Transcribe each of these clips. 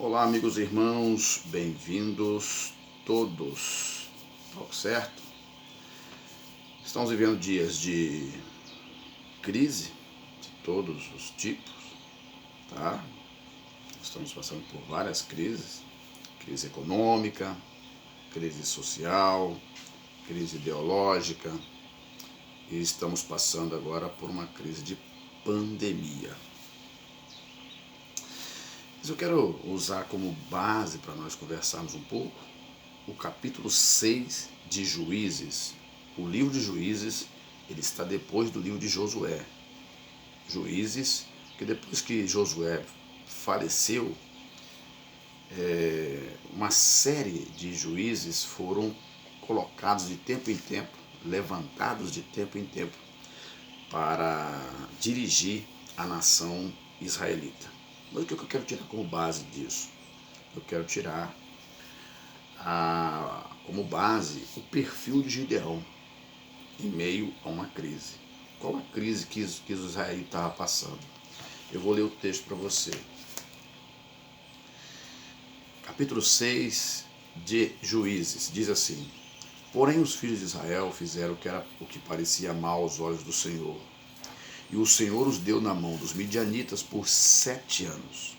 Olá, amigos e irmãos, bem-vindos todos, tá certo? Estamos vivendo dias de crise de todos os tipos, tá? Estamos passando por várias crises, crise econômica, crise social, crise ideológica e estamos passando agora por uma crise de pandemia. Mas eu quero usar como base para nós conversarmos um pouco o capítulo 6 de Juízes. O livro de Juízes, ele está depois do livro de Josué. Juízes, que depois que Josué faleceu, uma série de juízes foram colocados de tempo em tempo, levantados de tempo em tempo, para dirigir a nação israelita. Mas o que eu quero tirar como base disso? Eu quero tirar como base o perfil de Gideão em meio a uma crise. Qual a crise que Israel estava passando? Eu vou ler o texto para você. Capítulo 6 de Juízes, diz assim: Porém os filhos de Israel fizeram o que parecia mal aos olhos do Senhor. E o Senhor os deu na mão dos midianitas por 7 anos.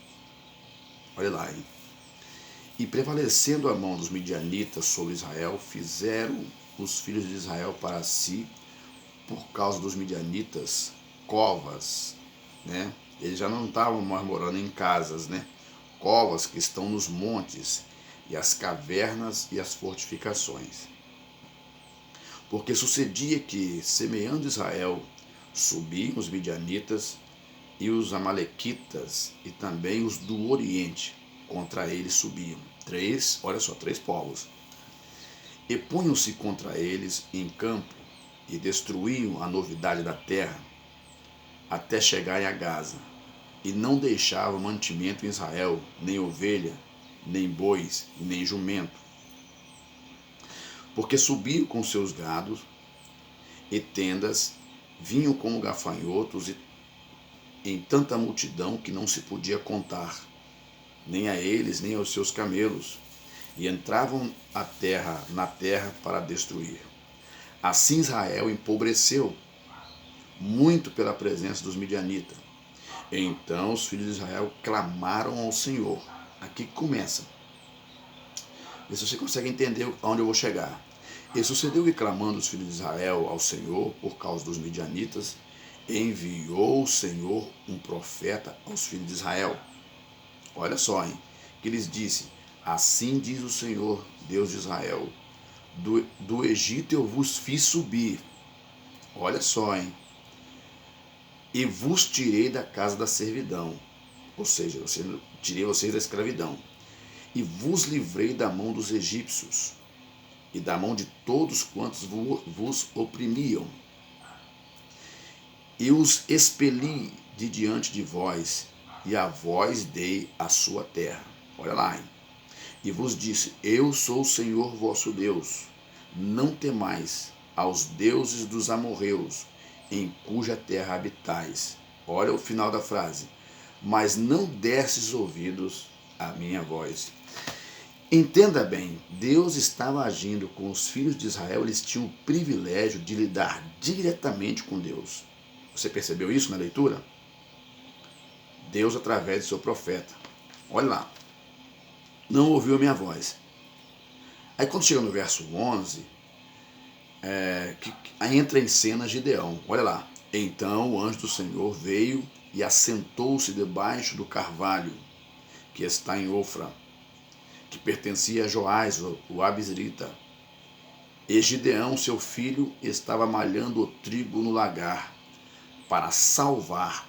Olha lá, hein? E prevalecendo a mão dos midianitas sobre Israel, fizeram os filhos de Israel para si, por causa dos midianitas, covas, né? Eles já não estavam mais morando em casas, né? Covas que estão nos montes, e as cavernas e as fortificações. Porque sucedia que, semeando Israel, subiam os midianitas e os amalequitas e também os do Oriente contra eles subiam. Olha só, 3 povos. E punham-se contra eles em campo e destruíam a novidade da terra até chegarem a Gaza. E não deixavam mantimento em Israel, nem ovelha, nem bois, nem jumento. Porque subiam com seus gados e tendas, vinham como gafanhotos e em tanta multidão que não se podia contar, nem a eles, nem aos seus camelos, e entravam na terra para destruir. Assim Israel empobreceu muito pela presença dos midianitas. Então os filhos de Israel clamaram ao Senhor. Aqui começa. Vê se você consegue entender aonde eu vou chegar. E sucedeu que, clamando os filhos de Israel ao Senhor por causa dos midianitas, enviou o Senhor um profeta aos filhos de Israel. Olha só, hein? Que lhes disse: Assim diz o Senhor, Deus de Israel: do Egito eu vos fiz subir. Olha só, hein? E vos tirei da casa da servidão. Ou seja, tirei vocês da escravidão. E vos livrei da mão dos egípcios e da mão de todos quantos vos oprimiam. E os expeli de diante de vós, e a vós dei a sua terra. Olha lá, hein? E vos disse: Eu sou o Senhor vosso Deus. Não temais aos deuses dos amorreus, em cuja terra habitais. Olha o final da frase. Mas não desses ouvidos à minha voz. Entenda bem, Deus estava agindo com os filhos de Israel, eles tinham o privilégio de lidar diretamente com Deus. Você percebeu isso na leitura? Deus através de seu profeta. Olha lá. Não ouviu a minha voz. Aí quando chega no verso 11, aí entra em cena Gideão. Olha lá. Então o anjo do Senhor veio e assentou-se debaixo do carvalho que está em Ofra, que pertencia a Joás, o abisrita. E Gideão, seu filho, estava malhando o trigo no lagar, para salvar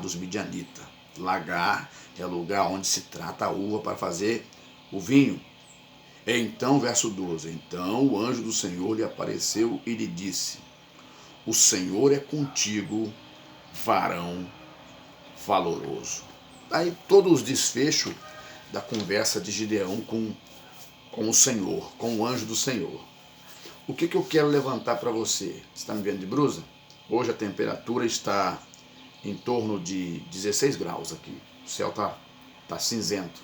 dos midianitas. Lagar é o lugar onde se trata a uva para fazer o vinho. Então, verso 12, então o anjo do Senhor lhe apareceu e lhe disse: O Senhor é contigo, varão valoroso. Aí todos os desfechos da conversa de Gideão com o Senhor, com o anjo do Senhor. O que eu quero levantar para você? Você está me vendo de blusa? Hoje a temperatura está em torno de 16 graus aqui. O céu está cinzento.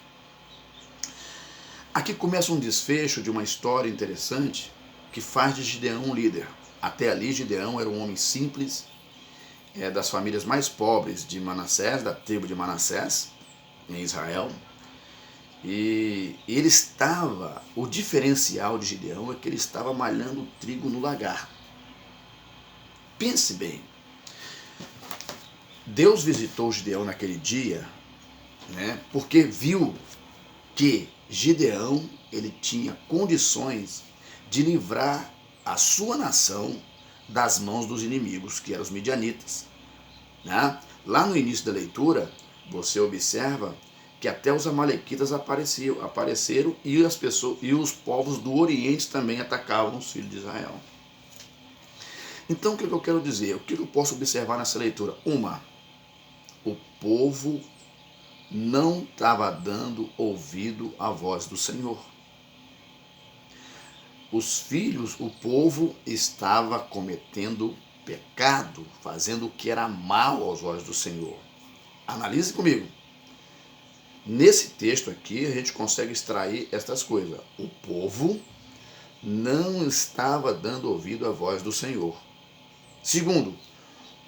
Aqui começa um desfecho de uma história interessante que faz de Gideão um líder. Até ali, Gideão era um homem simples, das famílias mais pobres de Manassés, da tribo de Manassés, em Israel. E ele estava, o diferencial de Gideão é que ele estava malhando trigo no lagar. Pense bem, Deus visitou Gideão naquele dia, né, porque viu que Gideão ele tinha condições de livrar a sua nação das mãos dos inimigos, que eram os midianitas. Né? Lá no início da leitura, você observa que até os amalequitas apareceram e as pessoas e os povos do Oriente também atacavam os filhos de Israel. Então, o que eu quero dizer? O que eu posso observar nessa leitura? O povo não estava dando ouvido à voz do Senhor. O povo estava cometendo pecado, fazendo o que era mal aos olhos do Senhor. Analise comigo. Nesse texto aqui, a gente consegue extrair estas coisas. O povo não estava dando ouvido à voz do Senhor. Segundo,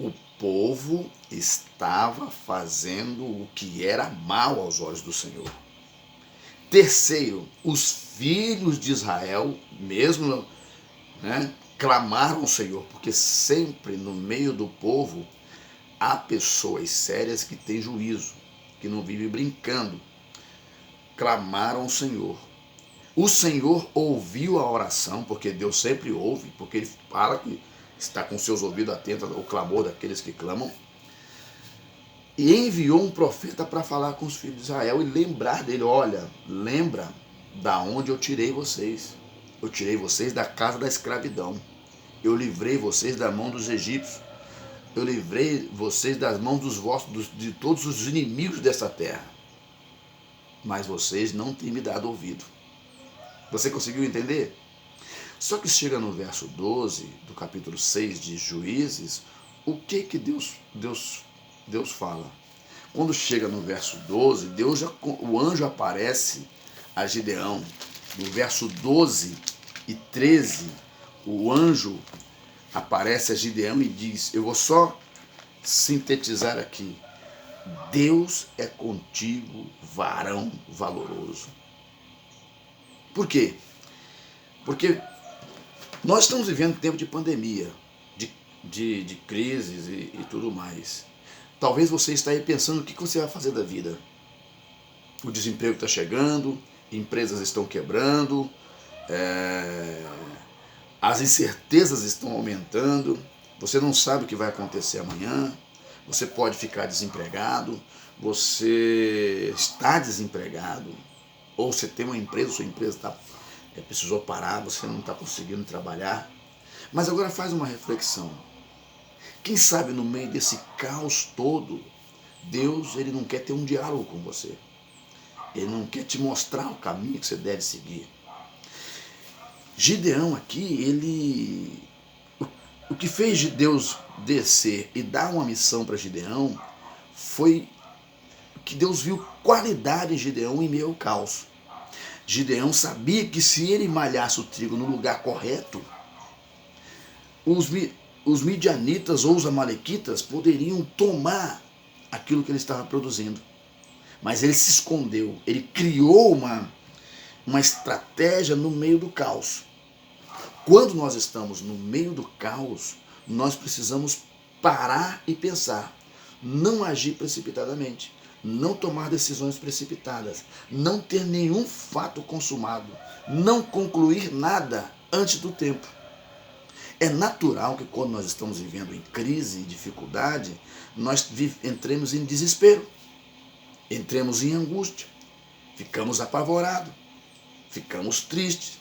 o povo estava fazendo o que era mal aos olhos do Senhor. Terceiro, os filhos de Israel, mesmo, clamaram ao Senhor, porque sempre no meio do povo há pessoas sérias que têm juízo, que não vivem brincando. Clamaram ao Senhor. O Senhor ouviu a oração, porque Deus sempre ouve, porque Ele fala que está com seus ouvidos atentos ao clamor daqueles que clamam, e enviou um profeta para falar com os filhos de Israel e lembrar dele. Olha, lembra da onde eu tirei vocês. Eu tirei vocês da casa da escravidão. Eu livrei vocês da mão dos egípcios. Eu livrei vocês das mãos de todos os inimigos dessa terra. Mas vocês não têm me dado ouvido. Você conseguiu entender? Só que chega no verso 12 do capítulo 6 de Juízes, o que Deus fala? Quando chega no verso 12, o anjo aparece a Gideão. No verso 12 e 13, o anjo aparece a Gideão e diz, eu vou só sintetizar aqui, Deus é contigo, varão valoroso. Por quê? Porque nós estamos vivendo tempo de pandemia, de crises e tudo mais. Talvez você esteja aí pensando o que você vai fazer da vida. O desemprego está chegando, empresas estão quebrando, as incertezas estão aumentando, você não sabe o que vai acontecer amanhã, você pode ficar desempregado, você está desempregado, ou você tem uma empresa, sua empresa precisou parar, você não está conseguindo trabalhar. Mas agora faz uma reflexão. Quem sabe no meio desse caos todo, Deus ele não quer ter um diálogo com você. Ele não quer te mostrar o caminho que você deve seguir. Gideão aqui, o que fez Deus descer e dar uma missão para Gideão foi que Deus viu qualidade em Gideão em meio ao caos. Gideão sabia que se ele malhasse o trigo no lugar correto, os midianitas ou os amalequitas poderiam tomar aquilo que ele estava produzindo. Mas ele se escondeu, ele criou uma estratégia no meio do caos. Quando nós estamos no meio do caos, nós precisamos parar e pensar, não agir precipitadamente, não tomar decisões precipitadas, não ter nenhum fato consumado, não concluir nada antes do tempo. É natural que quando nós estamos vivendo em crise e dificuldade, nós entremos em desespero, entremos em angústia, ficamos apavorados, ficamos tristes,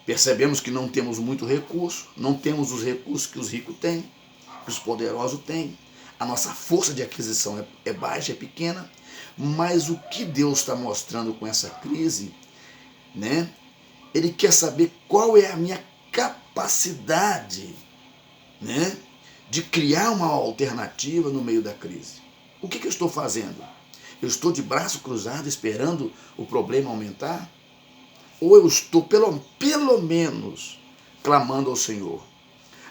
percebemos que não temos muito recurso, não temos os recursos que os ricos têm, que os poderosos têm. A nossa força de aquisição é baixa, é pequena, mas o que Deus está mostrando com essa crise, Ele quer saber qual é a minha capacidade, de criar uma alternativa no meio da crise. O que eu estou fazendo? Eu estou de braço cruzado esperando o problema aumentar? ou eu estou pelo menos clamando ao Senhor.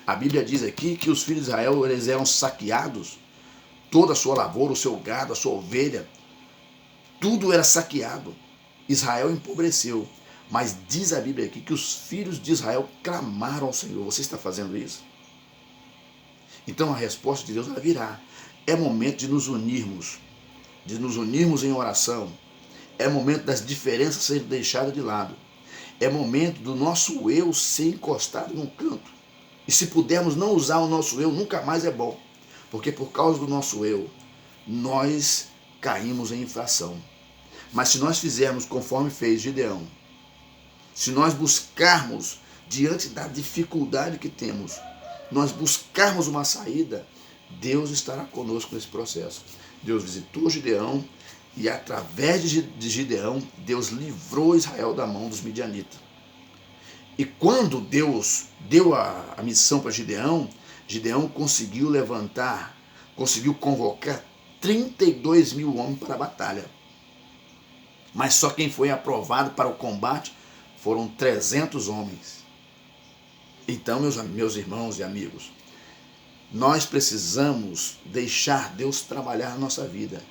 A Bíblia diz aqui que os filhos de Israel eles eram saqueados, toda a sua lavoura, o seu gado, a sua ovelha, tudo era saqueado. Israel empobreceu. Mas diz a Bíblia aqui que os filhos de Israel clamaram ao Senhor. Você está fazendo isso? Então a resposta de Deus ela virá. É momento de nos unirmos em oração. É momento das diferenças serem deixadas de lado. É momento do nosso eu ser encostado num canto. E se pudermos não usar o nosso eu, nunca mais é bom. Porque por causa do nosso eu, nós caímos em infração. Mas se nós fizermos conforme fez Gideão, se nós buscarmos, diante da dificuldade que temos, nós buscarmos uma saída, Deus estará conosco nesse processo. Deus visitou Gideão e através de Gideão, Deus livrou Israel da mão dos midianitas. E quando Deus deu a missão para Gideão, Gideão conseguiu convocar 32 mil homens para a batalha. Mas só quem foi aprovado para o combate foram 300 homens. Então, meus irmãos e amigos, nós precisamos deixar Deus trabalhar na nossa vida.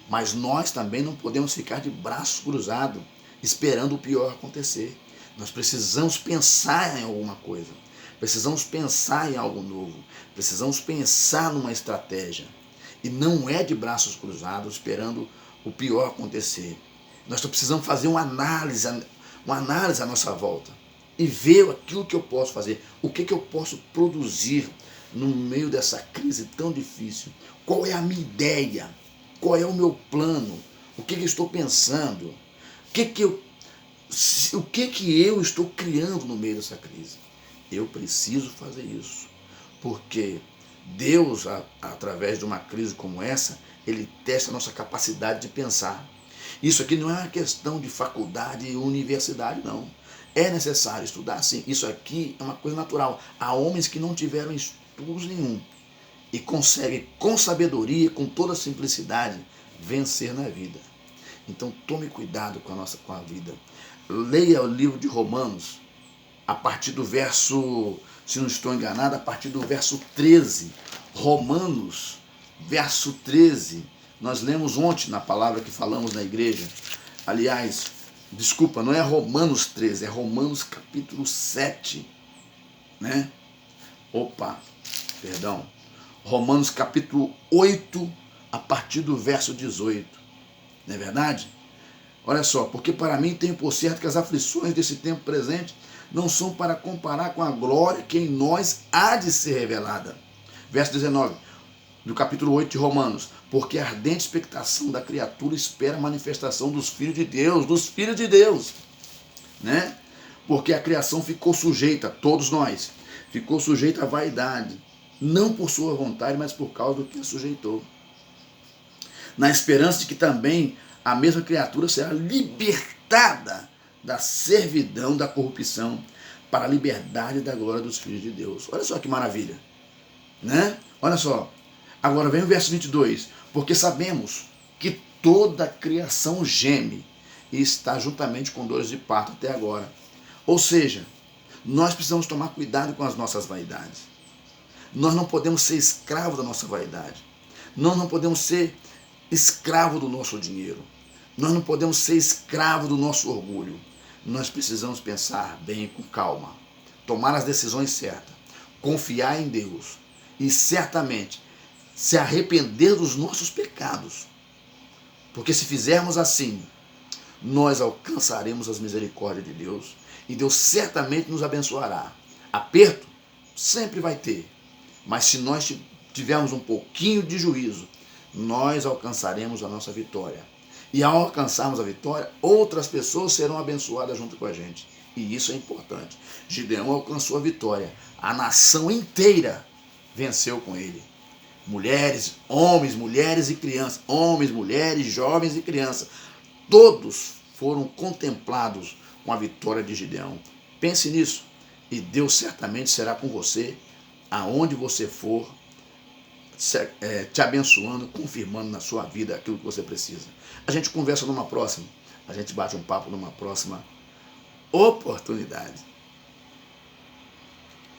Mas nós também não podemos ficar de braços cruzados, esperando o pior acontecer. Nós precisamos pensar em alguma coisa. Precisamos pensar em algo novo. Precisamos pensar numa estratégia. E não é de braços cruzados, esperando o pior acontecer. Nós precisamos fazer uma análise à nossa volta e ver aquilo que eu posso fazer, o que eu posso produzir no meio dessa crise tão difícil. Qual é a minha ideia? Qual é o meu plano? O que eu estou pensando? O que eu estou criando no meio dessa crise? Eu preciso fazer isso, porque Deus, através de uma crise como essa, Ele testa a nossa capacidade de pensar. Isso aqui não é uma questão de faculdade e universidade, não. É necessário estudar, sim. Isso aqui é uma coisa natural. Há homens que não tiveram estudos nenhum e conseguem, com sabedoria, com toda simplicidade, vencer na vida. Então tome cuidado com a vida. Leia o livro de Romanos, a partir do verso, se não estou enganado, a partir do verso 13. Romanos, verso 13. Nós lemos ontem na palavra que falamos na igreja. Aliás, desculpa, não é Romanos 13, é Romanos capítulo 7. Né? Perdão. Romanos capítulo 8, a partir do verso 18. Não é verdade? Olha só, porque para mim tenho por certo que as aflições desse tempo presente não são para comparar com a glória que em nós há de ser revelada. Verso 19, do capítulo 8 de Romanos. Porque a ardente expectação da criatura espera a manifestação dos filhos de Deus, né? Porque a criação ficou sujeita, todos nós, ficou sujeita à vaidade, não por sua vontade, mas por causa do que a sujeitou. Na esperança de que também a mesma criatura será libertada da servidão, da corrupção, para a liberdade da glória dos filhos de Deus. Olha só que maravilha, né? Olha só. Agora vem o verso 22. Porque sabemos que toda a criação geme e está juntamente com dores de parto até agora. Ou seja, nós precisamos tomar cuidado com as nossas vaidades. Nós não podemos ser escravos da nossa vaidade. Nós não podemos ser escravos do nosso dinheiro. Nós não podemos ser escravos do nosso orgulho. Nós precisamos pensar bem, com calma, tomar as decisões certas, confiar em Deus e certamente se arrepender dos nossos pecados. Porque se fizermos assim, nós alcançaremos as misericórdias de Deus e Deus certamente nos abençoará. Aperto sempre vai ter, mas se nós tivermos um pouquinho de juízo, nós alcançaremos a nossa vitória. E ao alcançarmos a vitória, outras pessoas serão abençoadas junto com a gente. E isso é importante. Gideão alcançou a vitória. A nação inteira venceu com ele. Mulheres, homens, mulheres e crianças. Homens, mulheres, jovens e crianças. Todos foram contemplados com a vitória de Gideão. Pense nisso. E Deus certamente será com você, aonde você for, te abençoando, confirmando na sua vida aquilo que você precisa. A gente conversa numa próxima. A gente bate um papo numa próxima oportunidade.